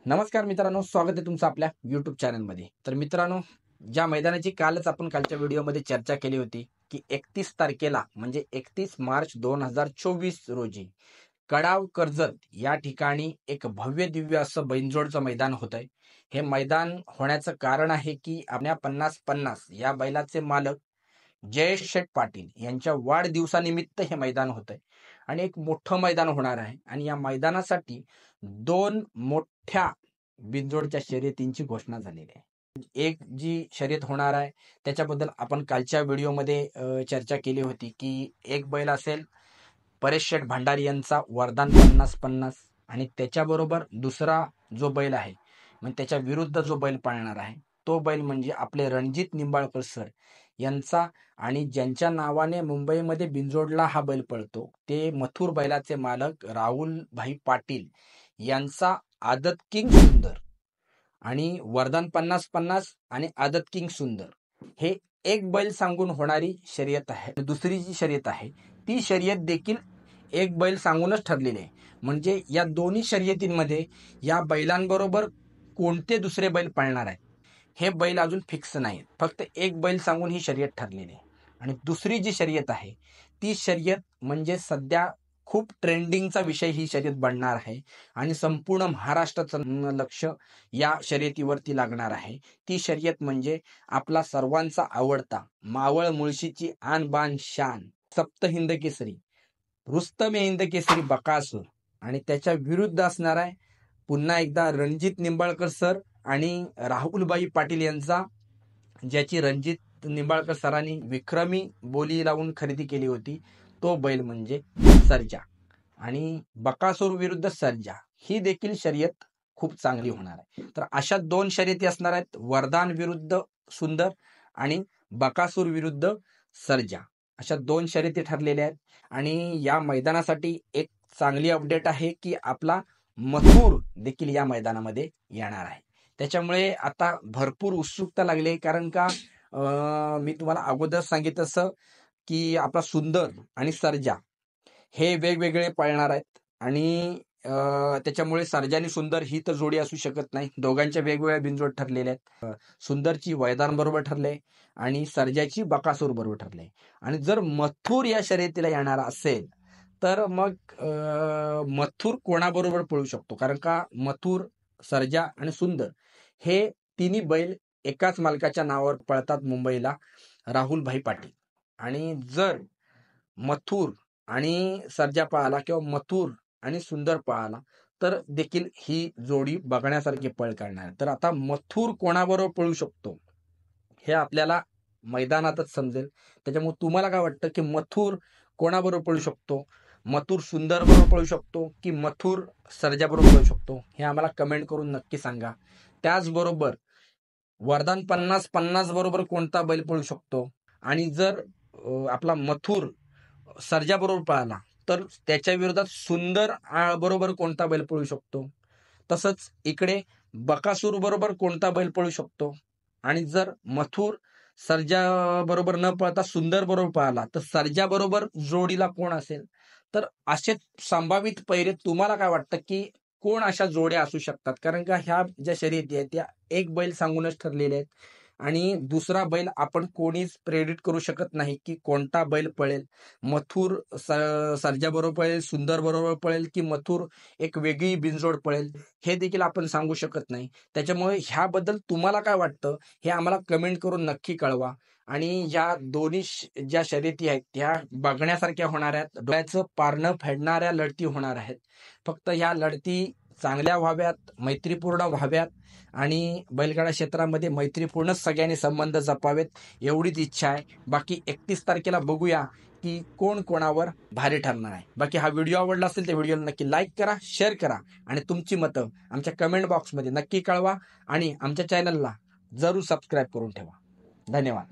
नमस्कार मित्रांनो, स्वागत आहे तुमचं आपल्या यूट्यूब चॅनलमध्ये. तर मित्रांनो, ज्या मैदानाची कालच आपण कालच्या व्हिडिओमध्ये चर्चा केली होती की 31 तारखेला म्हणजे 31 मार्च 2024 रोजी कडाव कर्जत या ठिकाणी एक भव्य दिव्य असं बैनजोडचं मैदान होत आहे. हे मैदान होण्याचं कारण आहे की आपल्या 50-50 या बैलाचे मालक जयेश शेठ पाटील यांच्या वाढदिवसानिमित्त हे मैदान होत आहे आणि एक मोठं मैदान होणार आहे. आणि या मैदानासाठी 2 मोठ्या बिनजोडच्या शर्यतींची घोषणा झालेली आहे. एक जी शर्यत होणार आहे त्याच्याबद्दल आपण कालच्या व्हिडिओमध्ये चर्चा केली होती की एक बैल असेल परेश शेठ भंडारी यांचा वरदान 50-50 आणि त्याच्याबरोबर दुसरा जो बैल आहे म्हणजे त्याच्या विरुद्ध जो बैल पाळणार आहे तो बैल म्हणजे आपले रणजित निंबाळकर सर यांचा. आणि ज्यांच्या नावाने मुंबईमध्ये बिनजोडला हा बैल पळतो ते मथुर बैलाचे मालक राहुल भाई पाटील यांचा आदत किंग सुंदर. आणि वरदान 50-50 आणि आदत किंग सुंदर हे एक बैल सांगून होणारी शर्यत आहे. दुसरी जी शर्यत आहे ती शर्यत देखील एक बैल सांगूनच ठरलेली आहे. म्हणजे या दोन्ही शर्यतींमध्ये या बैलांबरोबर कोणते दुसरे बैल पळणार आहेत हे बैल अजून फिक्स नाहीत. फक्त एक बैल सांगून ही शर्यत ठरलेली आहे. आणि दुसरी जी शर्यत आहे ती शर्यत म्हणजे सध्या खूप ट्रेंडिंगचा विषय ही शर्यत बनणार आहे आणि संपूर्ण महाराष्ट्राचं लक्ष या शर्यतीवरती लागणार आहे. ती शर्यत म्हणजे आपला सर्वांचा आवडता मावळ मुळशीची आन बान शान सप्तहिंद केसरी रुस्तम हिंद केसरी बकासूर आणि त्याच्या विरुद्ध असणार आहे पुन्हा एकदा रणजित निंबाळकर सर आणि राहुलबाई पाटील यांचा, ज्याची रणजित निंबाळकर सरांनी विक्रमी बोली लावून खरेदी केली होती तो बैल म्हणजे सर्जा. आणि बकासूर विरुद्ध सर्जा ही देखील शर्यत खूप चांगली होणार आहे. तर अशा 2 शर्यती असणार आहेत, वरदान विरुद्ध सुंदर आणि बकासूर विरुद्ध सर्जा. अशा 2 शर्यती ठरलेल्या आहेत. आणि या मैदानासाठी एक चांगली अपडेट आहे की आपला मथुर देखील या मैदानामध्ये येणार आहे. त्याच्यामुळे आता भरपूर उत्सुकता लागली आहे. कारण का मी तुम्हाला अगोदर सांगितलं असं की आपला सुंदर आणि सर्जा हे वेगवेगळे पळणार आहेत. आणि त्याच्यामुळे सर्जा आणि सुंदर ही तर जोडी असू शकत नाही. दोघांच्या वेगवेगळ्या बिनजोड ठरलेल्या आहेत. सुंदरची वैदान बरोबर ठरले आणि सर्जाची बकासूर बरोबर ठरले. आणि जर मथुर या शर्यतीला येणार असेल तर मग मथुर कोणाबरोबर पळू शकतो. कारण का मथुर, सर्जा आणि सुंदर हे तिन्ही बैल एकाच मालकाच्या नावावर पळतात मुंबईला, राहुल भाई पाटील. आणि जर मथुर आणि सर्जा पळाला किंवा मथुर आणि सुंदर पळाला तर देखील ही जोडी बघण्यासारखी पळ करणार. तर आता मथुर कोणाबरोबर पळू शकतो हे आपल्याला मैदानातच समजेल. त्याच्यामुळे तुम्हाला काय वाटतं की मथुर कोणाबरोबर पळू शकतो? मथुर सुंदर बरोबर पळू शकतो की मथुर सर्जा बरोबर पळू शकतो हे आम्हाला कमेंट करून नक्की सांगा. त्याचबरोबर वरदान 50-50 बरोबर कोणता बैल पळू शकतो आणि जर आपला मथुर सर्जा बरोबर पळाला तर त्याच्या विरोधात सुंदर बरोबर कोणता बैल पळू शकतो. तसंच इकडे बकासूर बरोबर कोणता बैल पळू शकतो. आणि जर मथुर सर्जा बरोबर न पळता सुंदर बरोबर पळाला तर सर्जा बरोबर जोडीला कोण असेल. तर असे संभावित पैरे तुम्हाला काय वाटतं की कोण अशा जोड्या असू शकतात. कारण का ह्या ज्या शर्यती आहेत त्या एक बैल सांगूनच ठरलेल्या आहेत आणि दुसरा बैल आपण कोणीच प्रेडिक्ट करू शकत नाही की कोणता बैल पळेल. मथुर सर्जा बरोबर पळेल, सुंदर बरोबर पळेल की मथुर एक वेगळी बिनजोड पळेल हे देखील आपण सांगू शकत नाही. त्याच्यामुळे ह्याबद्दल तुम्हाला काय वाटतं हे आम्हाला कमेंट करून नक्की कळवा. आणि या दोन्ही ज्या शर्यती आहेत त्या बघण्यासारख्या होणार आहेत, डोळ्याचं पारणं फेडणाऱ्या लढती होणार आहेत. फक्त ह्या लढती चांगल्या व्हाव्यात, मैत्रीपूर्ण व्हाव्यात आणि बैलगाडा क्षेत्रामध्ये मैत्रीपूर्ण सगळ्यांनी संबंध जपावेत एवढीच इच्छा आहे. बाकी 31 तारखेला बघूया की कोण कोणावर भारी ठरणार आहे. बाकी हा व्हिडिओ आवडला असेल तर व्हिडिओला नक्की लाईक करा, शेअर करा आणि तुमची मतं आमच्या कमेंट बॉक्समध्ये नक्की कळवा आणि आमच्या चॅनलला जरूर सबस्क्राईब करून ठेवा. धन्यवाद.